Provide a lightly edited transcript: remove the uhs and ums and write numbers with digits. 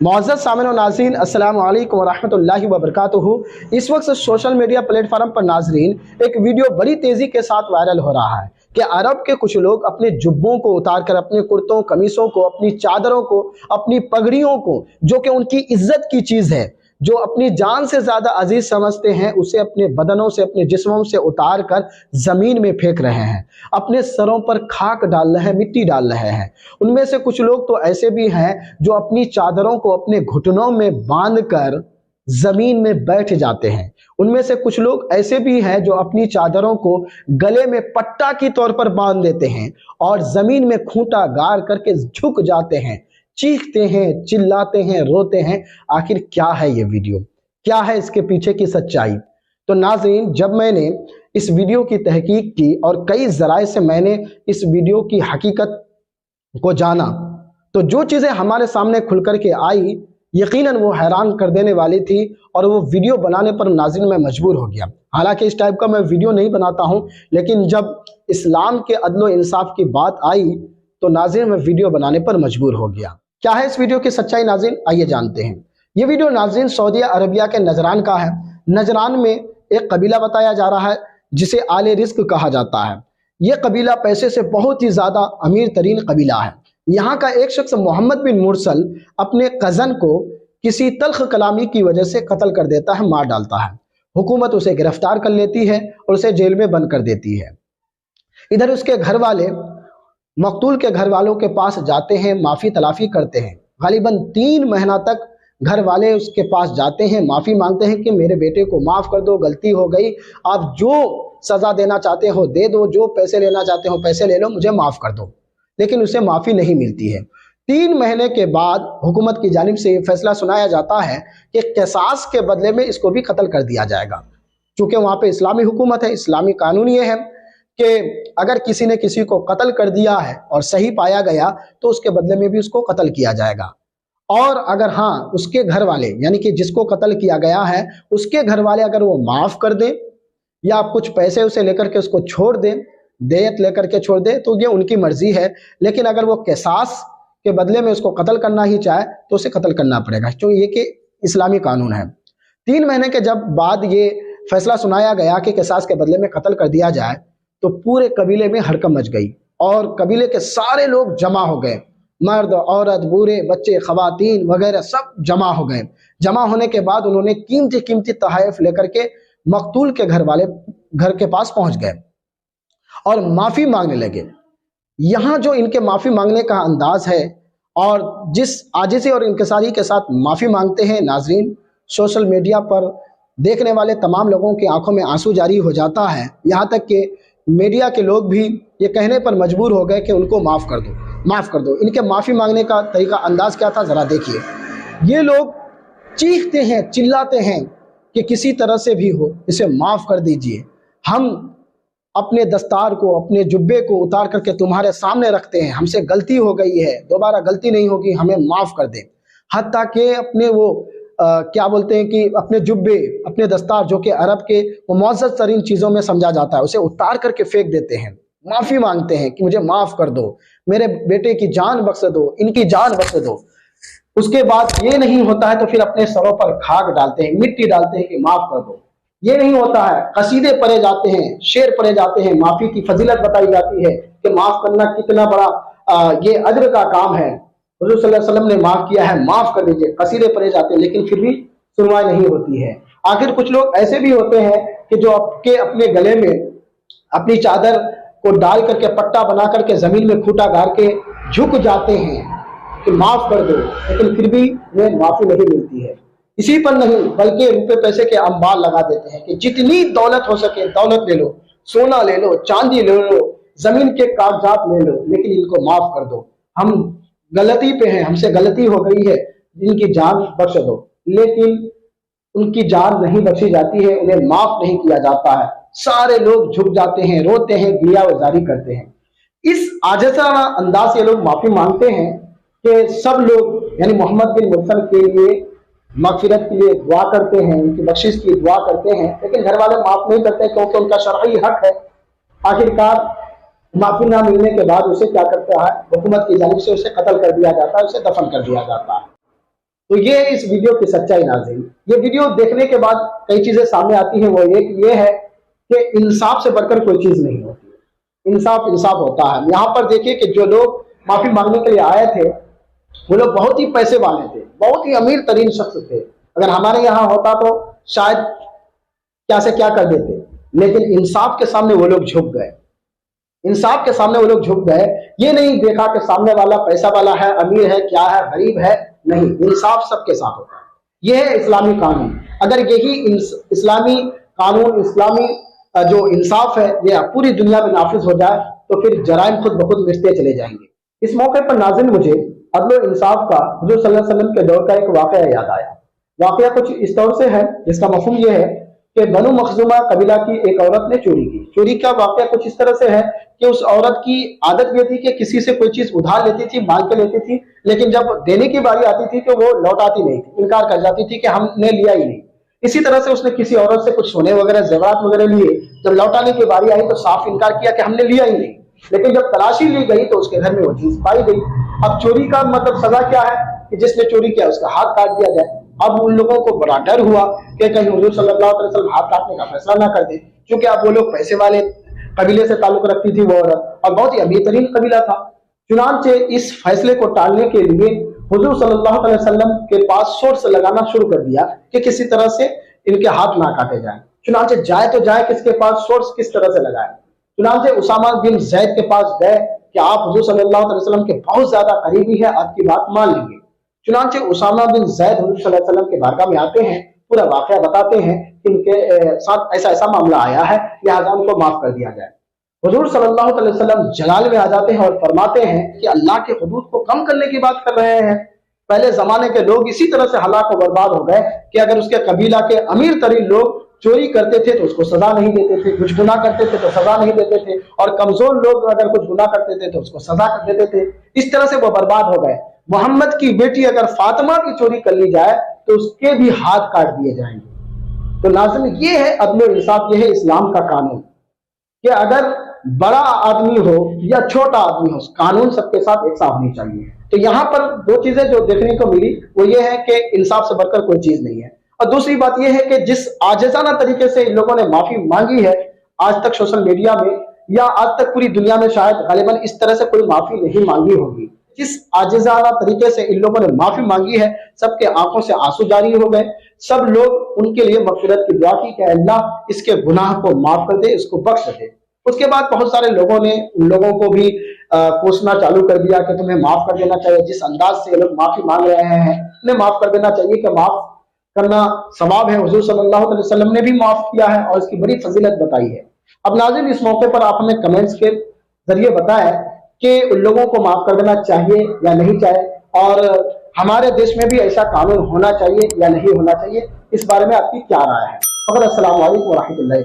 मुअज़्ज़ज़ सामिन और नाज़रीन, अस्सलामु अलैकुम व रहमतुल्लाहि व बरकातुहू। इस वक्त सोशल मीडिया प्लेटफार्म पर नाज़रीन एक वीडियो बड़ी तेज़ी के साथ वायरल हो रहा है कि अरब के कुछ लोग अपने जुब्बों को उतार कर, अपने कुर्तों कमीज़ों को, अपनी चादरों को, अपनी पगड़ियों को, जो कि उनकी इज्जत की चीज़ है, जो अपनी जान से ज़्यादा अजीज समझते हैं, उसे अपने बदनों से, अपने जिस्मों से उतार कर ज़मीन में फेंक रहे हैं, अपने सरों पर खाक डाल रहे हैं, मिट्टी डाल रहे हैं। उनमें से कुछ लोग तो ऐसे भी हैं जो अपनी चादरों को अपने घुटनों में बांध कर ज़मीन में बैठ जाते हैं। उनमें से कुछ लोग ऐसे भी हैं जो अपनी चादरों को गले में पट्टा की तौर पर बांध देते हैं और ज़मीन में खूंटा गाड़ करके झुक जाते हैं, चीखते हैं, चिल्लाते हैं, रोते हैं। आखिर क्या है ये वीडियो, क्या है इसके पीछे की सच्चाई? तो नाज़रीन, जब मैंने इस वीडियो की तहकीक की और कई ज़राए से मैंने इस वीडियो की हकीकत को जाना, तो जो चीज़ें हमारे सामने खुल कर के आई, यकीनन वो हैरान कर देने वाली थी और वो वीडियो बनाने पर नाज़रीन मैं मजबूर हो गया। हालांकि इस टाइप का मैं वीडियो नहीं बनाता हूँ, लेकिन जब इस्लाम के अदल व इंसाफ की बात आई तो नाज़रीन मैं वीडियो बनाने पर मजबूर हो गया। क्या है इस वीडियो की सच्चाई नाज़रीन, आइए जानते हैं। ये वीडियो नाज़रीन सऊदी अरबिया के नजरान का है। नजरान में एक कबीला बताया जा रहा है जिसे आले रिस्क कहा जाता है। ये कबीला पैसे से बहुत ही ज़्यादा अमीर तरीन कबीला है। यहाँ का एक शख्स मोहम्मद बिन मुरसल अपने कज़न को किसी तल्ख कलामी की वजह से कत्ल कर देता है, मार डालता है। हुकूमत उसे गिरफ्तार कर लेती है और उसे जेल में बंद कर देती है। इधर उसके घर वाले मकतूल के घर वालों के पास जाते हैं, माफ़ी तलाफ़ी करते हैं। गालिबन 3 महीना तक घर वाले उसके पास जाते हैं, माफ़ी मांगते हैं कि मेरे बेटे को माफ़ कर दो, गलती हो गई, आप जो सज़ा देना चाहते हो दे दो, जो पैसे लेना चाहते हो पैसे ले लो, मुझे माफ़ कर दो। लेकिन उसे माफ़ी नहीं मिलती है। 3 महीने के बाद हुकूमत की जानिब से ये फैसला सुनाया जाता है कि क़िसास के बदले में इसको भी कत्ल कर दिया जाएगा। चूँकि वहाँ पे इस्लामी हुकूमत है, इस्लामी कानून ये है कि अगर किसी ने किसी को कत्ल कर दिया है और सही पाया गया तो उसके बदले में भी उसको कत्ल किया जाएगा। और अगर हाँ, उसके घर वाले यानी कि जिसको कत्ल किया गया है उसके घर वाले अगर वो माफ़ कर दें या कुछ पैसे उसे लेकर के उसको छोड़ दें, देयत लेकर के छोड़ दे, तो ये उनकी मर्जी है। लेकिन अगर वो क़िसास के बदले में उसको कत्ल करना ही चाहे तो उसे कत्ल करना पड़ेगा, क्योंकि ये कि इस्लामी कानून है। 3 महीने के जब बाद ये फैसला सुनाया गया कि क़िसास के बदले में कत्ल कर दिया जाए तो पूरे कबीले में हड़कंप मच गई और कबीले के सारे लोग जमा हो गए। मर्द, औरत, बूढ़े, बच्चे, ख़वातीन वगैरह सब जमा हो गए। जमा होने के बाद उन्होंने कीमती कीमती तोहफ़े लेकर के मकतूल के घर के पास पहुंच गए और माफ़ी मांगने लगे। यहाँ जो इनके माफ़ी मांगने का अंदाज है और जिस आजिज़ी और इंकिसारी के साथ माफ़ी मांगते हैं नाज़रीन, सोशल मीडिया पर देखने वाले तमाम लोगों की आंखों में आंसू जारी हो जाता है। यहाँ तक कि मीडिया के लोग भी ये कहने पर मजबूर हो गए कि उनको माफ़ कर दो, माफ़ कर दो। इनके माफ़ी मांगने का तरीका अंदाज क्या था, ज़रा देखिए। ये लोग चीखते हैं, चिल्लाते हैं कि किसी तरह से भी हो इसे माफ़ कर दीजिए, हम अपने दस्तार को, अपने जुब्बे को उतार करके तुम्हारे सामने रखते हैं, हमसे गलती हो गई है, दोबारा गलती नहीं होगी, हमें माफ़ कर दें। हत्ता कि अपने वो क्या बोलते हैं कि अपने जुब्बे, अपने दस्तार जो कि अरब के वो मुअज़्ज़ज़ तरीन चीज़ों में समझा जाता है, उसे उतार करके फेंक देते हैं। माफ़ी मांगते हैं कि मुझे माफ़ कर दो, मेरे बेटे की जान बख्श दो, इनकी जान बख्श दो। उसके बाद ये नहीं होता है तो फिर अपने सरों पर खाक डालते हैं, मिट्टी डालते हैं कि माफ़ कर दो। ये नहीं होता है, कसीदे पढ़े जाते हैं, शेर पढ़े जाते हैं, माफ़ी की फजीलत बताई जाती है कि माफ़ करना कितना बड़ा ये अज्र का काम है, हुज़ूर सल्लल्लाहु अलैहि वसल्लम ने माफ़ किया है, माफ़ कर दीजिए। कसीदे पढ़े जाते हैं लेकिन फिर भी सुनवाई नहीं होती है। आखिर कुछ लोग ऐसे भी होते हैं कि जो अपने गले में अपनी चादर को डाल करके पट्टा बना करके ज़मीन में खूंटा गाड़ के झुक जाते हैं कि माफ़ कर दो, लेकिन फिर भी उन्हें माफ़ी नहीं मिलती है। इसी पर नहीं बल्कि रुपए पैसे के अंबार लगा देते हैं कि जितनी दौलत हो सके दौलत ले लो, सोना ले लो, चांदी ले लो, जमीन के कागजात ले लो, लेकिन इनको माफ कर दो, हम गलती पे हैं, हमसे गलती हो गई है, इनकी जान बख्श दो। लेकिन उनकी जान नहीं बख्शी जाती है, उन्हें माफ नहीं किया जाता है। सारे लोग झुक जाते हैं, रोते हैं, गिरिया वजारी करते हैं। इस आजिज़ाना अंदाज से लोग माफी मांगते हैं कि सब लोग यानी मोहम्मद बिन मुरसल के लिए मगफिरत के लिए दुआ करते हैं, उनकी बख्शिश की दुआ करते हैं, लेकिन घर वाले माफ नहीं करते क्योंकि उनका शरई हक है। आखिरकार माफी ना मिलने के बाद उसे क्या करता है, हुकूमत की जानिब से उसे कत्ल कर दिया जाता है, उसे दफन कर दिया जाता है। تو یہ इस वीडियो की सच्चाई नाज़रीन। ये वीडियो देखने के बाद कई चीजें सामने आती हैं। वो एक ये है कि इंसाफ से बढ़कर कोई चीज नहीं होती। इंसाफ इंसाफ होता है। यहाँ पर देखिए कि जो लोग माफी मांगने के लिए आए थे वो लोग बहुत ही पैसे वाले थे, बहुत ही अमीर तरीन शख्स थे। अगर हमारे यहाँ होता तो शायद क्या से क्या कर देते, लेकिन इंसाफ के सामने वो लोग झुक गए। इंसाफ के सामने वो लोग झुक गए। ये नहीं देखा कि सामने वाला पैसा वाला है, अमीर है, क्या है, गरीब है, नहीं, इंसाफ सबके साथ होता है। यह है इस्लामी कानून। अगर यही इस्लामी कानून, इस्लामी जो इंसाफ है, ये पूरी दुनिया में नाफिज हो जाए तो फिर जराइम खुद ब खुद मिटते चले जाएंगे। इस मौके पर नाज़रीन मुझे अदल व इंसाफ का हुज़ूर सल्लल्लाहु अलैहि वसल्लम के दौर का एक वाक़या याद आया। वाक़या कुछ इस तौर से है जिसका मफ़हूम यह है कि बनु मखज़ूमा कबीला की एक औरत ने चोरी की। चोरी का वाक़या कुछ इस तरह से है कि उस औरत की आदत ये थी कि किसी से कोई चीज उधार लेती थी, मांग के लेती थी, लेकिन जब देने की बारी आती थी तो वो लौटाती नहीं थी, इनकार कर जाती थी कि हमने लिया ही नहीं। इसी तरह से उसने किसी औरत से कुछ सोने वगैरह ज़ेवरात वगैरह लिए, जब लौटाने की बारी आई तो साफ इनकार किया कि हमने लिया ही नहीं। लेकिन जब तलाशी ली गई तो उसके घर में वो चीज पाई गई। अब चोरी का मतलब सजा क्या है कि जिसने चोरी किया उसका हाथ काट दिया जाए। अब उन लोगों को बड़ा डर हुआ कि कहीं हुज़ूर सल्लल्लाहु अलैहि वसल्लम हाथ काटने का फैसला ना कर दे, क्योंकि अब वो लोग पैसे वाले कबीले से ताल्लुक रखती थी वो औरत, और बहुत ही अमीर तरीन कबीला था। चुनांचे इस फैसले को टालने के लिए हुज़ूर सल्लल्लाहु अलैहि वसल्लम के पास सोर्स लगाना शुरू कर दिया कि किसी तरह से इनके हाथ ना काटे जाए। चुनांचे जाए तो जाए किसके पास, सोर्स किस तरह से लगाए। चुनांचे उसामा बिन ज़ैद के पास गए कि आप हुज़ूर सल्लल्लाहु अलैहि वसल्लम के बहुत ज्यादा करीबी है, आपकी बात मान लेंगे। चुनांचे उसामा बिन ज़ैद हुज़ूर सल्लल्लाहु अलैहि वसल्लम के बारगाह में आते हैं, पूरा वाकया बताते हैं कि इनके साथ ऐसा ऐसा मामला आया है, लिहाजा उनको माफ कर दिया जाए। हुज़ूर सल्लल्लाहु अलैहि वसल्लम जलाल में आ जाते हैं और फरमाते हैं कि अल्लाह के हुदूद को कम करने की बात कर रहे हैं। पहले जमाने के लोग इसी तरह से हलाक और बर्बाद हो गए कि अगर उसके कबीला के अमीर तरीन लोग चोरी करते थे तो उसको सजा नहीं देते थे, कुछ गुनाह करते थे तो सजा नहीं देते थे, और कमजोर लोग अगर कुछ गुनाह करते थे तो उसको सजा कर देते थे। इस तरह से वो बर्बाद हो गए। मोहम्मद की बेटी अगर फातिमा की चोरी कर ली जाए तो उसके भी हाथ काट दिए जाएंगे। तो नाज़रीन ये है अदल इंसाफ, ये है इस्लाम का कानून कि अगर बड़ा आदमी हो या छोटा आदमी हो, कानून सबके साथ एक सा होनी चाहिए। तो यहाँ पर दो चीजें जो देखने को मिली वो ये है कि इंसाफ से बढ़कर कोई चीज नहीं है, और दूसरी बात यह है कि जिस आजिज़ाना तरीके से इन लोगों ने माफी मांगी है आज तक सोशल मीडिया में या आज तक पूरी दुनिया में शायद गालिबन इस तरह से कोई माफी नहीं मांगी होगी। जिस आजिज़ाना तरीके से इन लोगों ने माफी मांगी है, सबके आंखों से आंसू जारी हो गए। सब लोग उनके लिए मग़फ़िरत की दुआ की कि अल्लाह इसके गुनाह को माफ कर दे, इसको बख्श दे। उसके बाद बहुत सारे लोगों ने उन लोगों को भी कोसना चालू कर दिया कि तुम्हें माफ कर देना चाहिए। जिस अंदाज से ये लोग माफी मांग रहे हैं उन्हें माफ कर देना चाहिए कि माफ करना सवाब है। हुज़ूर सल्लल्लाहु अलैहि वसल्लम ने भी माफ किया है और इसकी बड़ी फजीलत बताई है। अब नाज़रीन इस मौके पर आप हमें कमेंट्स के जरिए बताएं कि उन लोगों को माफ कर देना चाहिए या नहीं चाहिए, और हमारे देश में भी ऐसा कानून होना चाहिए या नहीं होना चाहिए, इस बारे में आपकी क्या राय है। अस्सलामु अलैकुम व रहमतुल्लाहि।